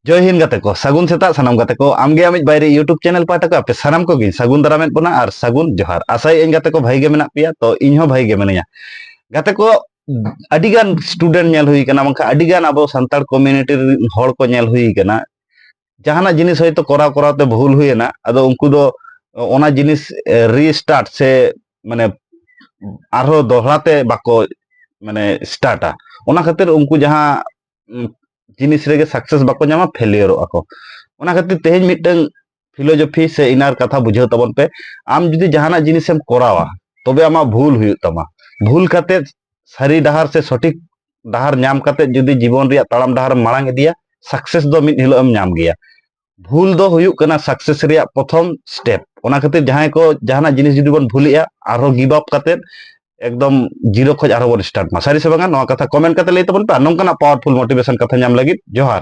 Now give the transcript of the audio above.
जय हिंद गाते को सगुन सेता सनम गाते को आमगे आमिज बायरे यूट्यूब चैनल पाटा को आपे सनम को गिन सगुन दारामेत बना और सगुन जोहार आसाई इन गाते को भाई गे मेना पिया तो इन हो भाई गे मेनया गाते को अडिगान स्टूडेंट नेल हुई कना मंखा अडिगान अबो संताल कम्युनिटी हॉल को नेल हुई कना जहाना जिनिस होयतो कोराव कोराव ते भूल हुईना अदो उनको दो ओना जिनिस रीस्टार्ट से माने आरो दोहराते बाको माने स्टार्टा ओना खातिर उनको जहां जिनिस रेगे सक्सेस बाको नामा फेलियर ako ओना खातिर तेज मिटन फिलोसफी से इनार कथा बुझाव तबन पे आम जुदी जहाना जिनिसम कोरावा तबे आमा भूल हुई तमा भूल काते सरी डहार से सठिक डहार नाम काते जुदी जीवन रिया ताड़ाम डहार मांग इदिया सक्सेस दो मिट हिलो एम नाम गया भूल दो हुयुक कना सक्सेस रिया प्रथम स्टेप ओना खातिर जहां को जहाना जिनिस जुदी बन भूलिया आरो गिव अप काते एकदम जीरो खज आरो बन स्टार्ट मा सारी से बांगा नवा कथा कमेंट काते लई तबन पे नोंकाना पावरफुल मोटिवेशन कथा नाम लगी जोहार।